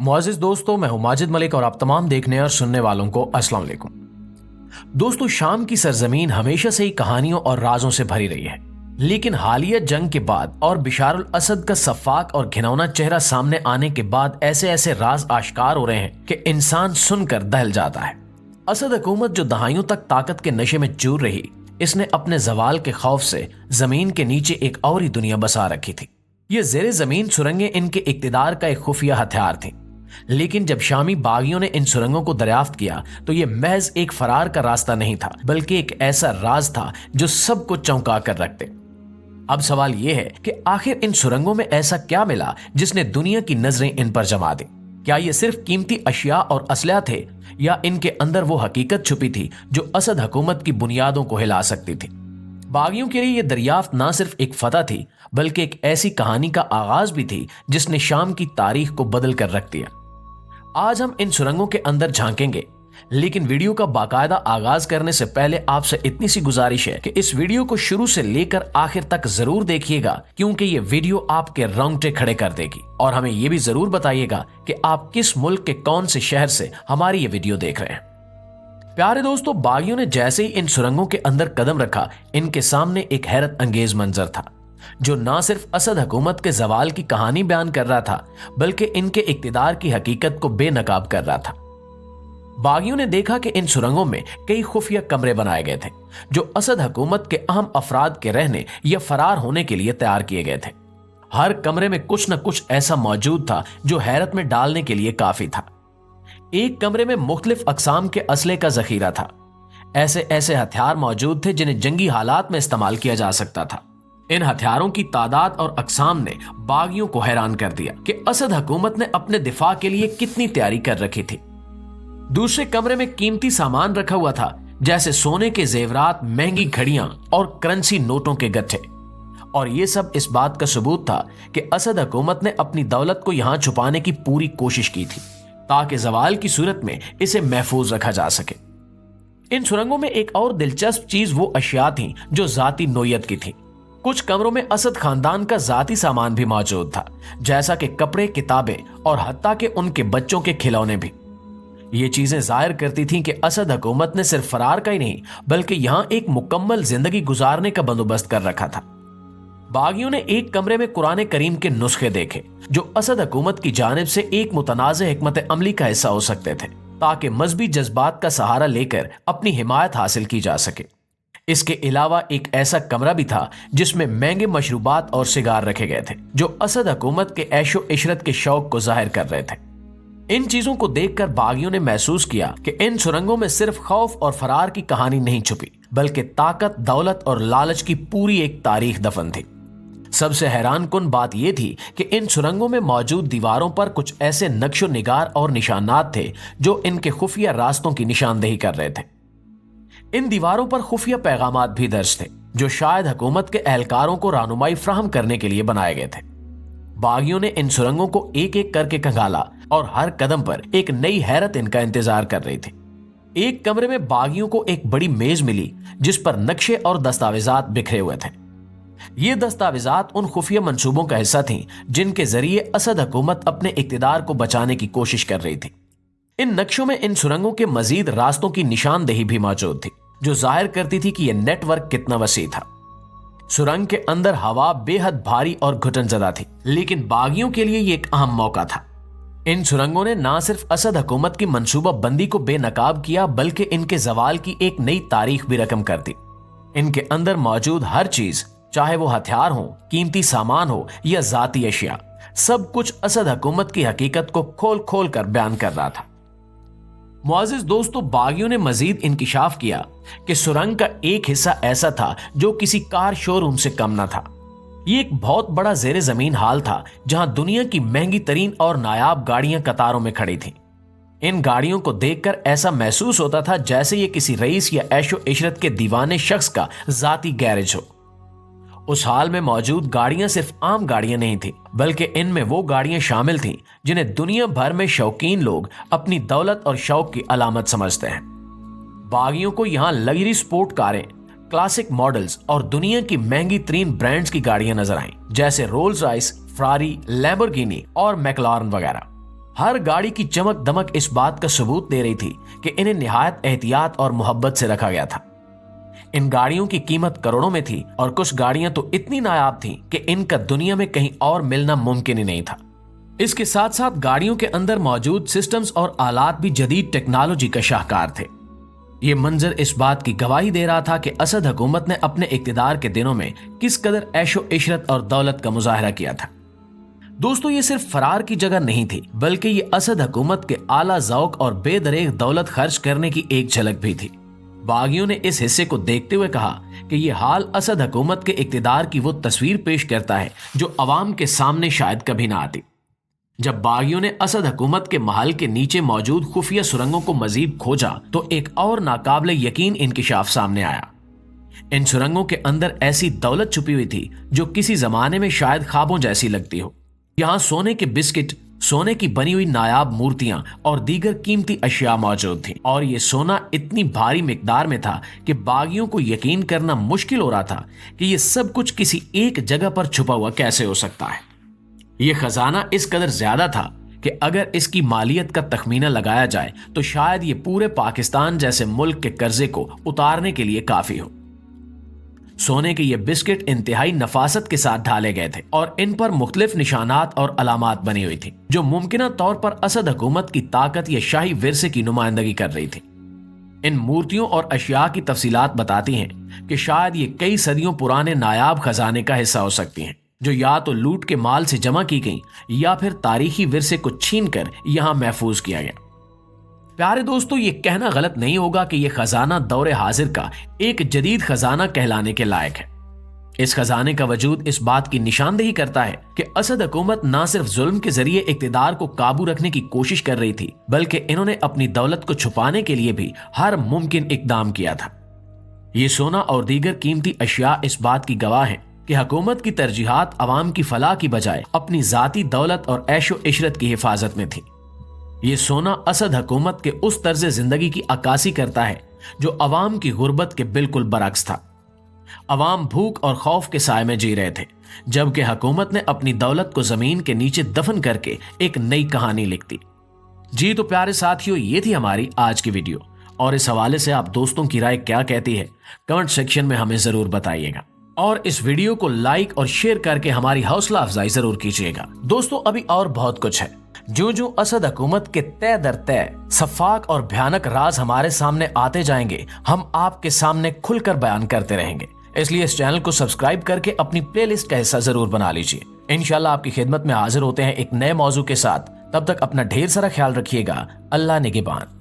मुआज़िज़ दोस्तों, मैं हूं माजिद मलिक और आप तमाम देखने और सुनने वालों को अस्सलाम वालेकुम। दोस्तों, शाम की सरजमीन हमेशा से ही कहानियों और राजों से भरी रही है, लेकिन हालिया जंग के बाद और बिशारुल असद का सफाक और घिनौना चेहरा सामने आने के बाद ऐसे ऐसे राज आश्कार हो रहे हैं कि इंसान सुनकर दहल जाता है। असद हुकूमत जो दहाइयों तक ताकत के नशे में चूर रही, इसने अपने जवाल के खौफ से जमीन के नीचे एक और ही दुनिया बसा रखी थी। ये जेरे जमीन सुरंगें इनके इक्तिदार का एक खुफिया हथियार थी, लेकिन जब शामी बागियों ने इन सुरंगों को दरियाफ्त किया तो ये महज एक फरार का रास्ता नहीं था, बल्कि एक ऐसा राज था जो सबको चौंका कर रखते। अब सवाल यह है कि आखिर इन सुरंगों में ऐसा क्या मिला जिसने दुनिया की नजरें इन पर जमा दी? क्या ये सिर्फ कीमती अशिया और असलहा थे, या इनके अंदर वो हकीकत छुपी थी जो असद हुकूमत की बुनियादों को हिला सकती थी? बागियों के लिए ये दरियाफ्त ना सिर्फ एक फतह थी, बल्कि एक ऐसी कहानी का आगाज भी थी जिसने शाम की तारीख को बदल कर रख दिया। आज हम इन सुरंगों के अंदर झांकेंगे, लेकिन वीडियो का बाकायदा आगाज करने से पहले आपसे इतनी सी गुजारिश है कि इस वीडियो को शुरू से लेकर आखिर तक जरूर देखिएगा, क्योंकि ये वीडियो आपके रोंगटे खड़े कर देगी। और हमें यह भी जरूर बताइएगा कि आप किस मुल्क के कौन से शहर से हमारी ये वीडियो देख रहे हैं। प्यारे दोस्तों, बागियों ने जैसे ही इन सुरंगों के अंदर कदम रखा, इनके सामने एक हैरत अंगेज मंजर था जो ना सिर्फ असद हुकूमत के जवाल की कहानी बयान कर रहा था, बल्कि इनके इक्तिदार की हकीकत को बेनकाब कर रहा था। बागियों ने देखा कि इन सुरंगों में कई खुफिया कमरे बनाए गए थे जो असद हुकूमत के अहम अफराद के रहने या फरार होने के लिए तैयार किए गए थे। हर कमरे में कुछ न कुछ ऐसा मौजूद था जो हैरत में डालने के लिए काफी था। एक कमरे में मुख्तलिफ अकसाम के असले का जखीरा था। ऐसे ऐसे हथियार मौजूद थे जिन्हें जंगी हालात में इस्तेमाल किया जा सकता था। इन हथियारों की तादाद और अकसाम ने बागियों को हैरान कर दिया कि असद हुकूमत ने अपने दिफा के लिए कितनी तैयारी कर रखी थी। दूसरे कमरे में कीमती सामान रखा हुआ था, जैसे सोने के जेवरात, महंगी घड़ियां और करेंसी नोटों के गट्ठे। और ये सब इस बात का सबूत था कि असद हुकूमत ने अपनी दौलत को यहां छुपाने की पूरी कोशिश की थी, ताकि जवाल की सूरत में इसे महफूज रखा जा सके। इन सुरंगों में एक और दिलचस्प चीज वो अशिया थी जो जाती नोयत की थी। कुछ कमरों में असद खानदान का जाती सामान भी मौजूद था, जैसा कि कपड़े, किताबें और हत्ता के उनके बच्चों के खिलौने भी। ये चीजें जाहिर करती थीं कि असद हुकूमत ने सिर्फ फरार का ही नहीं, बल्कि यहां एक मुकम्मल जिंदगी गुजारने का बंदोबस्त कर रखा था। बागियों ने एक कमरे में कुरान करीम के नुस्खे देखे जो असद हुकूमत की जानिब से एक मुतनाज़ हिकमत अमली का हिस्सा हो सकते थे, ताकि मजहबी जज्बात का सहारा लेकर अपनी हिमायत हासिल की जा सके। इसके अलावा एक ऐसा कमरा भी था जिसमें महंगे मशरूबात और सिगार रखे गए थे जो असद हुकूमत के ऐशो इशरत के शौक को जाहिर कर रहे थे। इन चीजों को देखकर बागियों ने महसूस किया कि इन सुरंगों में सिर्फ खौफ और फरार की कहानी नहीं छुपी, बल्कि ताकत, दौलत और लालच की पूरी एक तारीख दफन थी। सबसे हैरान कुन बात यह थी कि इन सुरंगों में मौजूद दीवारों पर कुछ ऐसे नक्शो निगार और निशानात थे जो इनके खुफिया रास्तों की निशानदेही कर रहे थे। इन दीवारों पर खुफिया पैगामात भी दर्ज थे जो शायद हुकूमत के एहलकारों को रहनुमाई फ्राहम करने के लिए बनाए गए थे। बागियों ने इन सुरंगों को एक एक करके खंगाला और हर कदम पर एक नई हैरत इनका इंतजार कर रही थी। एक कमरे में बागियों को एक बड़ी मेज मिली जिस पर नक्शे और दस्तावेजात बिखरे हुए थे। ये दस्तावेजात उन खुफिया मंसूबों का हिस्सा थीं जिनके जरिए असद हुकूमत अपने इक्तिदार को बचाने की कोशिश कर रही थी। इन नक्शों में इन सुरंगों के मजीद रास्तों की निशानदेही भी मौजूद थी जो जाहिर करती थी कि यह नेटवर्क कितना वसी था। सुरंग के अंदर हवा बेहद भारी और घुटनजदा थी, लेकिन बागियों के लिए यह एक अहम मौका था। इन सुरंगों ने न सिर्फ असद हुकूमत की मंसूबा बंदी को बेनकाब किया, बल्कि इनके जवाल की एक नई तारीख भी रकम कर दी। इनके अंदर मौजूद हर चीज, चाहे वो हथियार हो, कीमती सामान हो या जाती अशिया, सब कुछ असद हुकूमत की हकीकत को खोल खोल कर बयान कर रहा था। मुआज़िज़ दोस्तों, बागियों ने मजीद इंकिशाफ किया कि सुरंग का एक हिस्सा ऐसा था जो किसी कार शोरूम से कम न था। ये एक बहुत बड़ा जेरे जमीन हाल था जहां दुनिया की महंगी तरीन और नायाब गाड़ियां कतारों में खड़ी थीं। इन गाड़ियों को देखकर ऐसा महसूस होता था जैसे ये किसी रईस या ऐशो इशरत के दीवाने शख्स का जाती गैरेज हो। उस हाल में मौजूद गाड़ियां सिर्फ आम गाड़ियां नहीं थी, बल्कि इनमें वो गाड़ियां शामिल थीं जिन्हें दुनिया भर में शौकीन लोग अपनी दौलत और शौक की अलामत समझते हैं। बागियों को यहां लग्जरी स्पोर्ट कारें, क्लासिक मॉडल्स और दुनिया की महंगी तरीन ब्रांड्स की गाड़ियां नजर आईं, जैसे रोल्स रॉयस, फरारी, लैम्बोर्गिनी और मैक्लारन वगैरह। हर गाड़ी की चमक दमक इस बात का सबूत दे रही थी कि इन्हें निहायत एहतियात और मोहब्बत से रखा गया था। इन गाड़ियों की कीमत करोड़ों में थी और कुछ गाड़ियां तो इतनी नायाब थीं कि इनका दुनिया में कहीं और मिलना मुमकिन ही नहीं था। इसके साथ साथ गाड़ियों के अंदर मौजूद सिस्टम्स और आलात भी जदीद टेक्नोलॉजी का शाहकार थे। ये मंजर इस बात की गवाही दे रहा था कि असद हुकूमत ने अपने इक्तिदार के दिनों में किस कदर ऐशो इशरत और दौलत का मुजाहरा किया था। दोस्तों, ये सिर्फ फरार की जगह नहीं थी, बल्कि ये असद हुकूमत के आला ज़ौक़ और बेदरेग दौलत खर्च करने की एक झलक भी थी। बागियों ने इस हिस्से को देखते हुए कहा कि ये हाल असद हुकूमत के इक्तिदार की वो तस्वीर पेश करता है जो अवाम के सामने शायद कभी ना आती। जब बागियों ने असद हुकूमत के महल के नीचे मौजूद खुफिया सुरंगों को मजीद खोजा तो एक और नाकाबिले यकीन इंकिशाफ सामने आया। इन सुरंगों के अंदर ऐसी दौलत छुपी हुई थी जो किसी जमाने में शायद ख्वाबों जैसी लगती हो। यहाँ सोने के बिस्किट, सोने की बनी हुई नायाब मूर्तियां और दीगर कीमती अशिया मौजूद थी, और ये सोना इतनी भारी मिकदार में था कि बागियों को यकीन करना मुश्किल हो रहा था कि ये सब कुछ किसी एक जगह पर छुपा हुआ कैसे हो सकता है। ये खजाना इस कदर ज्यादा था कि अगर इसकी मालियत का तखमीना लगाया जाए तो शायद ये पूरे पाकिस्तान जैसे मुल्क के कर्जे को उतारने के लिए काफी हो। सोने के ये बिस्किट इंतहाई नफासत के साथ ढाले गए थे और इन पर मुख्तलिफ निशानात और अलामात बनी हुई थी जो मुमकिना तौर पर असद हुकूमत की ताकत या शाही विरसे की नुमाइंदगी कर रही थी। इन मूर्तियों और अशिया की तफसीलात बताती हैं कि शायद ये कई सदियों पुराने नायाब खजाने का हिस्सा हो सकती हैं, जो या तो लूट के माल से जमा की गई या फिर तारीखी विरसे को छीन कर यहां महफूज किया गया। प्यारे दोस्तों, ये कहना गलत नहीं होगा कि यह खजाना दौरे हाजिर का एक जदीद खजाना कहलाने के लायक है। इस खजाने का वजूद इस बात की निशानदेही करता है कि असद हुकूमत न सिर्फ जुल्म के जरिए इक्तिदार को काबू रखने की कोशिश कर रही थी, बल्कि इन्होंने अपनी दौलत को छुपाने के लिए भी हर मुमकिन इकदाम किया था। ये सोना और दीगर कीमती अशिया इस बात की गवाह है कि हुकूमत की तरजीहात अवाम की फलाह की बजाय अपनी जाती दौलत और ऐशो इशरत की हिफाजत में थी। ये सोना असद हुकूमत के उस तर्ज जिंदगी की अक्कासी करता है जो अवाम की गुर्बत के बिल्कुल बरक्स था। अवाम भूख और खौफ के साए में जी रहे थे, जबकि हुकूमत ने अपनी दौलत को जमीन के नीचे दफन करके एक नई कहानी लिख दी। जी तो प्यारे साथियों, ये थी हमारी आज की वीडियो, और इस हवाले से आप दोस्तों की राय क्या कहती है कमेंट सेक्शन में हमें जरूर बताइएगा, और इस वीडियो को लाइक और शेयर करके हमारी हौसला अफजाई जरूर कीजिएगा। दोस्तों, अभी और बहुत कुछ है। जो जो असद हुकूमत के तय दर तय सफाक और भयानक राज हमारे सामने आते जाएंगे, हम आपके सामने खुलकर बयान करते रहेंगे। इसलिए इस चैनल को सब्सक्राइब करके अपनी प्लेलिस्ट का हिस्सा जरूर बना लीजिए। इंशाल्लाह आपकी खिदमत में हाजिर होते हैं एक नए मौजू के साथ। तब तक अपना ढेर सारा ख्याल रखिएगा। अल्लाह निगहबान।